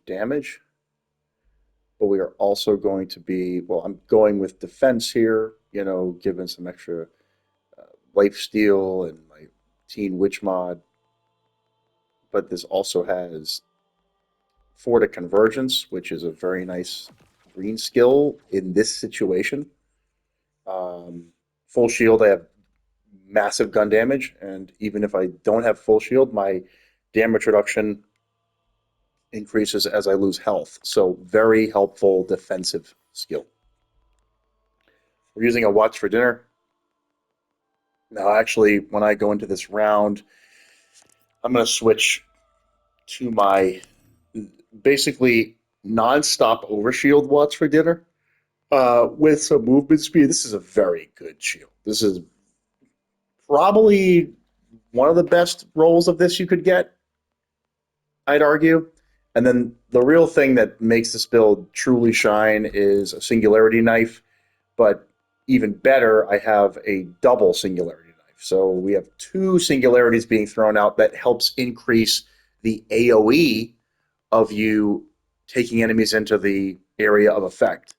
damage, but we are also going to be, well, I'm going with defense here, you know, given some extra life steal and my teen witch mod. But this also has Forta Convergence, which is a very nice green skill in this situation. Full shield, I have massive gun damage, and even if I don't have full shield, my damage reduction increases as I lose health. So very helpful defensive skill. We're using a watch for dinner. Now, actually, when I go into this round, I'm going to switch to my basically non-stop overshield watch for dinner with some movement speed. This is a very good shield. This is probably one of the best rolls of this you could get, I'd argue. And then the real thing that makes this build truly shine is a singularity knife. But even better, I have a double singularity knife. So we have two singularities being thrown out that helps increase the AoE of you taking enemies into the area of effect.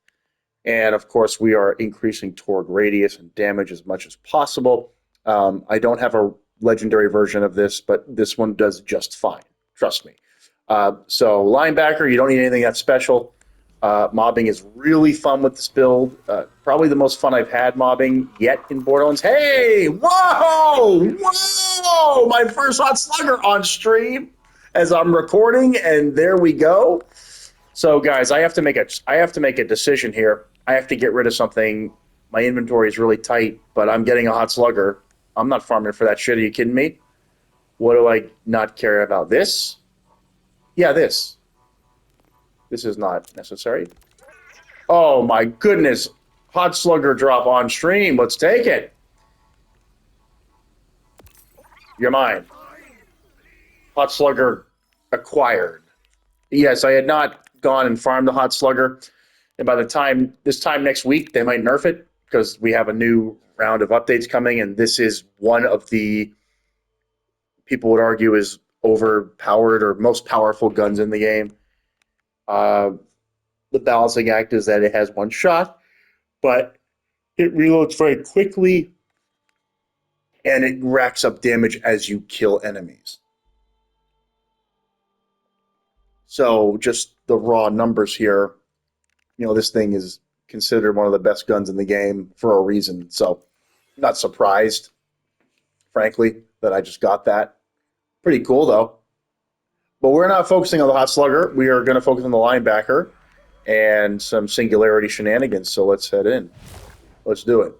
And of course, we are increasing torque radius and damage as much as possible. I don't have a legendary version of this, but this one does just fine. Trust me. So linebacker, you don't need anything that special. Mobbing is really fun with this build. Probably the most fun I've had mobbing yet in Borderlands. Hey, whoa, whoa! My first hot slugger on stream as I'm recording, and there we go. So, guys, I have to make a decision here. I have to get rid of something. My inventory is really tight, but I'm getting a hot slugger. I'm not farming for that shit. Are you kidding me? What do I not care about? This? Yeah, this. This is not necessary. Oh my goodness. Hot slugger drop on stream. Let's take it. You're mine. Hot slugger acquired. Yes, I had not gone and farmed the hot slugger. And by the time, this time next week, they might nerf it because we have a new round of updates coming. And this is one of the, people would argue, is overpowered or most powerful guns in the game. The balancing act is that it has one shot, but it reloads very quickly and it racks up damage as you kill enemies. So just the raw numbers here, you know, this thing is considered one of the best guns in the game for a reason. So I'm not surprised, frankly, that I just got that. Pretty cool, though. But we're not focusing on the hot slugger. We are going to focus on the linebacker and some singularity shenanigans. So let's head in. Let's do it.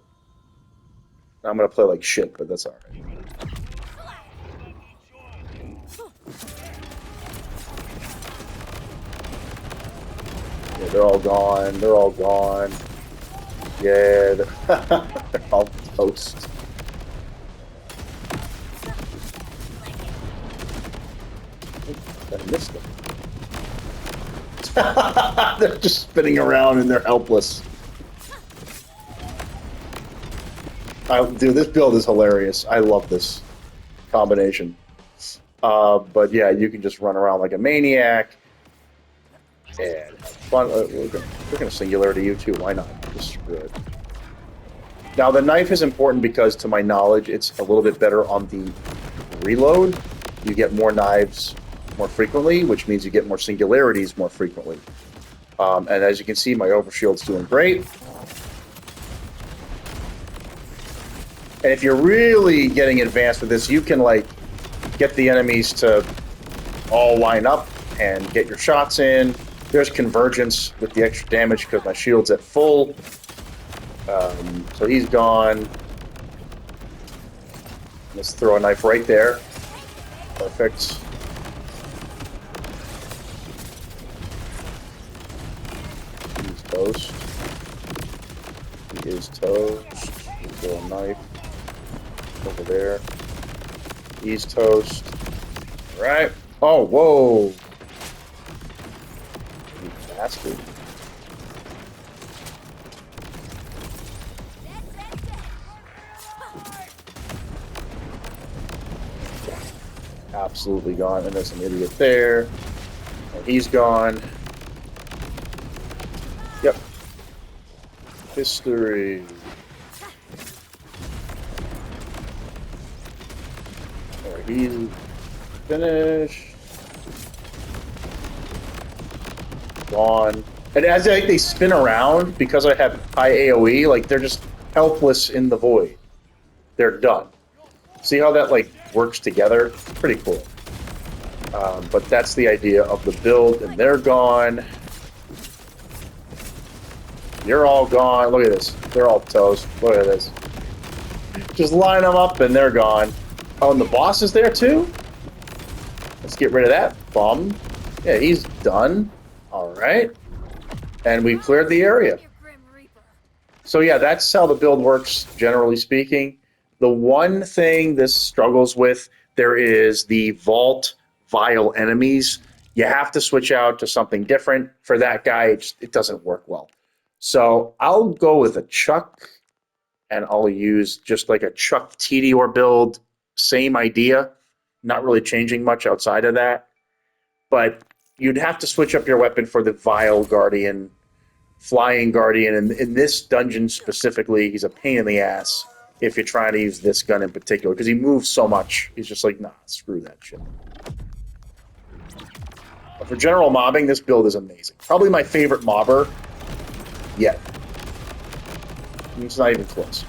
I'm going to play like shit, but that's all right. Yeah, they're all gone. They're all gone. Yeah, they're all toast. I missed them. They're just spinning around and they're helpless. Dude, this build is hilarious. I love this combination. But yeah, you can just run around like a maniac and have fun. We're gonna singularity you too. Why not? Just screw it. Now the knife is important because, to my knowledge, it's a little bit better on the reload. You get more knives more frequently, which means you get more singularities more frequently. And as you can see, my overshield's doing great. And if you're really getting advanced with this, you can like get the enemies to all line up and get your shots in. There's convergence with the extra damage because my shield's at full. So he's gone. Let's throw a knife right there. Perfect. He's toast. He is toast. Throw a knife over there. He's toast. All right. Oh, whoa. You bastard. Absolutely gone. And there's an idiot there. He's gone. Yep. History. Alright, he's finished. Gone. And as they spin around, because I have high AoE, like they're just helpless in the void. They're done. See how that like works together? It's pretty cool. But that's the idea of the build, and they're gone. You're all gone. Look at this. They're all toast. Look at this. Just line them up, and they're gone. Oh, and the boss is there too? Let's get rid of that bum. Yeah, he's done. All right. And we've cleared the area. So yeah, that's how the build works, generally speaking. The one thing this struggles with, there is the vault vile enemies. You have to switch out to something different. For that guy, it doesn't work well. So I'll go with a Chuck, and I'll use just like a Chuck Tediore build. Same idea, not really changing much outside of that. But you'd have to switch up your weapon for the Vile Guardian, Flying Guardian. And in this dungeon specifically, he's a pain in the ass if you're trying to use this gun in particular, because he moves so much. He's just like, nah, screw that shit. But for general mobbing, this build is amazing. Probably my favorite mobber yet. It's not even close.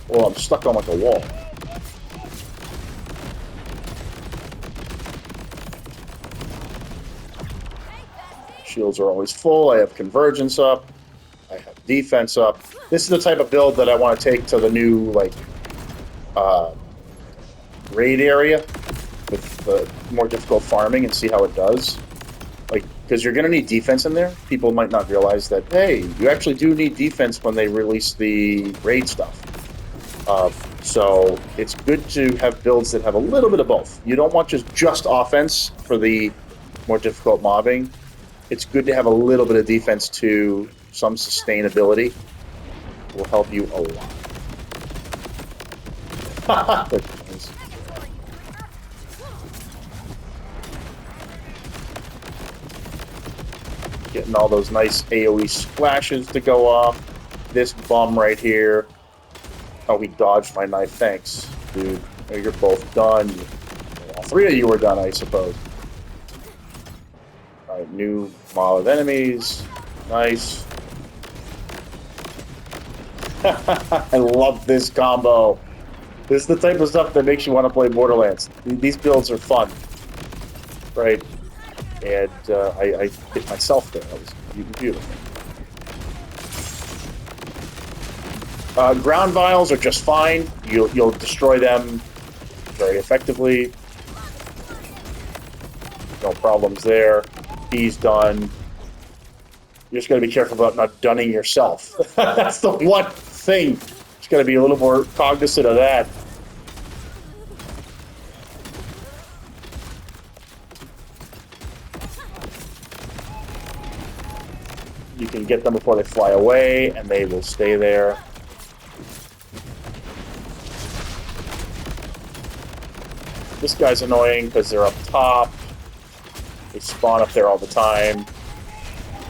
Well, I'm stuck on like a wall. Shields are always full. I have convergence up. I have defense up. This is the type of build that I want to take to the new like raid area with the more difficult farming and see how it does. Like, because you're going to need defense in there. People might not realize that, hey, you actually do need defense when they release the raid stuff. So it's good to have builds that have a little bit of both. You don't want just offense for the more difficult mobbing. It's good to have a little bit of defense too. Some sustainability will help you a lot. Getting all those nice AoE splashes to go off. This bum right here. Oh, he dodged my knife. Thanks, dude. You're both done. All three of you are done, I suppose. Alright, new mob of enemies. Nice. I love this combo. This is the type of stuff that makes you want to play Borderlands. These builds are fun. Right? And I hit myself there. That was beautiful. Ground vials are just fine. You'll destroy them very effectively. No problems there. He's done. You just got to be careful about not dunning yourself. That's the one thing. Just got to be a little more cognizant of that. You can get them before they fly away, and they will stay there. This guy's annoying because they're up top. They spawn up there all the time.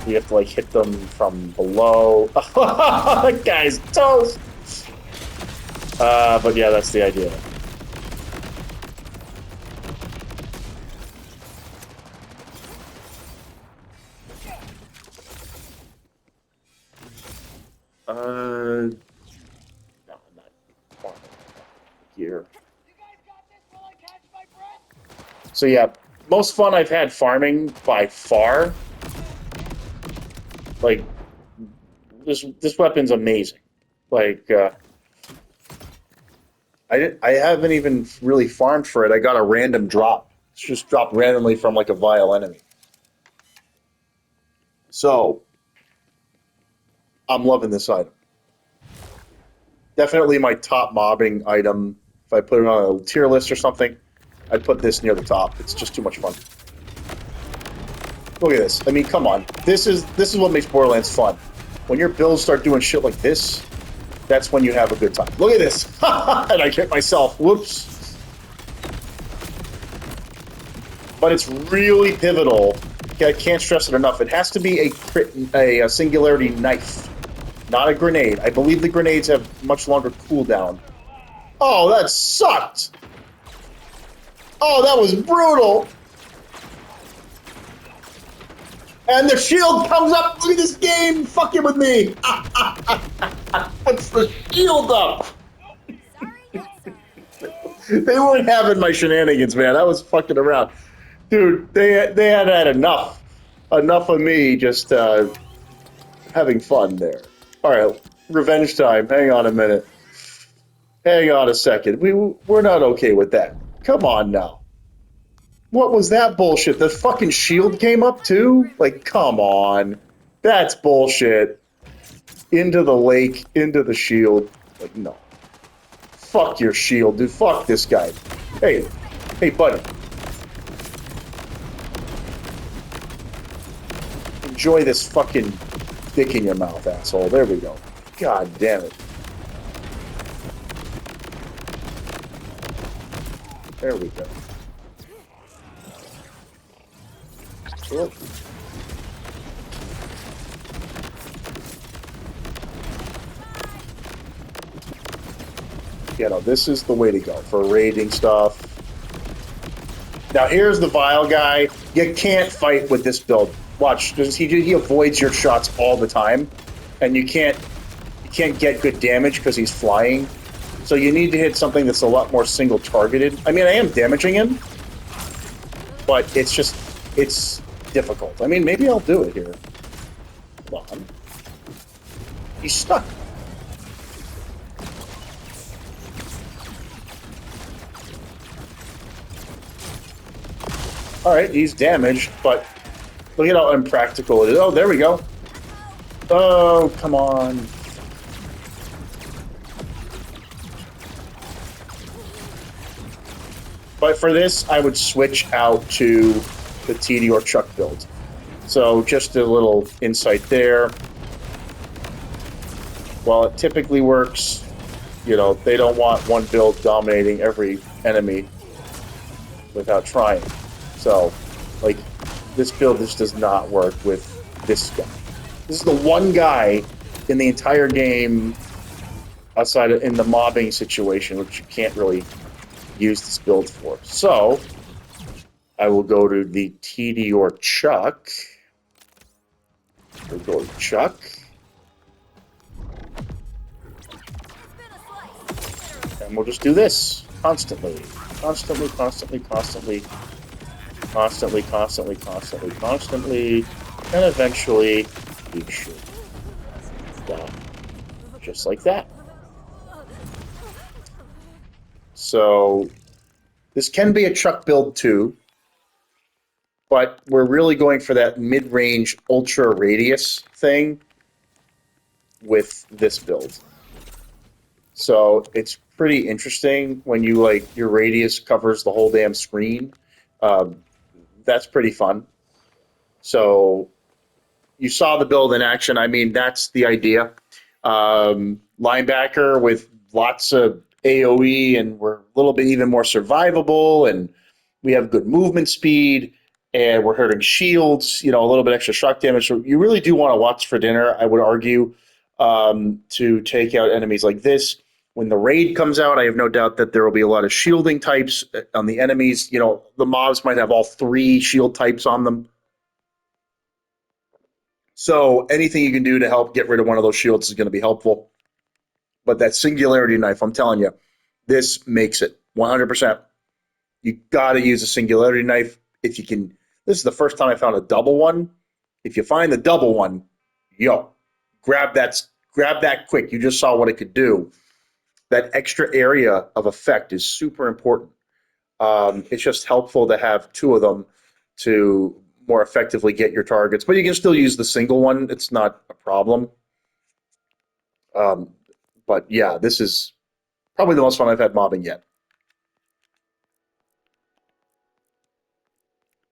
You have to like hit them from below. That guy's toast. But yeah, that's the idea. No, I'm not farming here. So yeah, most fun I've had farming by far. Like this weapon's amazing. Like I haven't even really farmed for it. I got a random drop. It's just dropped randomly from like a vile enemy. So I'm loving this item. Definitely my top mobbing item. If I put it on a tier list or something, I'd put this near the top. It's just too much fun. Look at this. I mean, come on. This is what makes Borderlands fun. When your builds start doing shit like this, that's when you have a good time. Look at this. And I hit myself. Whoops. But it's really pivotal. I can't stress it enough. It has to be a singularity knife, not a grenade. I believe the grenades have much longer cooldown. Oh, that sucked. Oh, that was brutal. And the shield comes up. Look at this game fucking with me. What's the shield up? They weren't having my shenanigans, man. I was fucking around. Dude, they had enough. Enough of me just having fun there. All right, revenge time. Hang on a minute. Hang on a second. We're not okay with that. Come on now. What was that bullshit? The fucking shield came up too? Like, come on. That's bullshit. Into the lake, into the shield. Like, no. Fuck your shield, dude. Fuck this guy. Hey, buddy. Enjoy this fucking dick in your mouth, asshole. There we go. God damn it. There we go. Cool. You know, this is the way to go for raiding stuff. Now, here's the Vile guy. You can't fight with this build. Watch, he avoids your shots all the time, and you can't get good damage because he's flying. So you need to hit something that's a lot more single targeted. I mean, I am damaging him, but it's difficult. I mean, maybe I'll do it here. Hold on. He's stuck. All right, he's damaged, but look at how impractical it is. Oh, there we go. Oh, come on. But for this, I would switch out to the TD or Chuck build. So just a little insight there. While it typically works, you know, they don't want one build dominating every enemy without trying. So, like, this build just does not work with this guy. This is the one guy in the entire game outside of in the mobbing situation, which you can't really use this build for. So, I will go to the TD or Chuck. We'll go to Chuck. And we'll just do this constantly. Constantly, constantly, constantly. Constantly, constantly, constantly, constantly, and eventually we should die. Just like that. So this can be a Chuck build too, but we're really going for that mid-range ultra radius thing with this build. So it's pretty interesting when you like your radius covers the whole damn screen. That's pretty fun. So you saw the build in action. I mean, that's the idea. Linebacker with lots of AoE, and we're a little bit even more survivable, and we have good movement speed, and we're hurting shields, you know, a little bit extra shock damage. So you really do want to watch for dinner, I would argue, to take out enemies like this. When the raid comes out, I have no doubt that there will be a lot of shielding types on the enemies. You know, the mobs might have all 3 shield types on them. So anything you can do to help get rid of one of those shields is going to be helpful. But that singularity knife, I'm telling you, this makes it 100%. You got to use a singularity knife if you can. This is the first time I found a double one. If you find the double one, yo, grab that quick. You just saw what it could do. That extra area of effect is super important. It's just helpful to have 2 of them to more effectively get your targets, but you can still use the single one. It's not a problem. But yeah, this is probably the most fun I've had mobbing yet.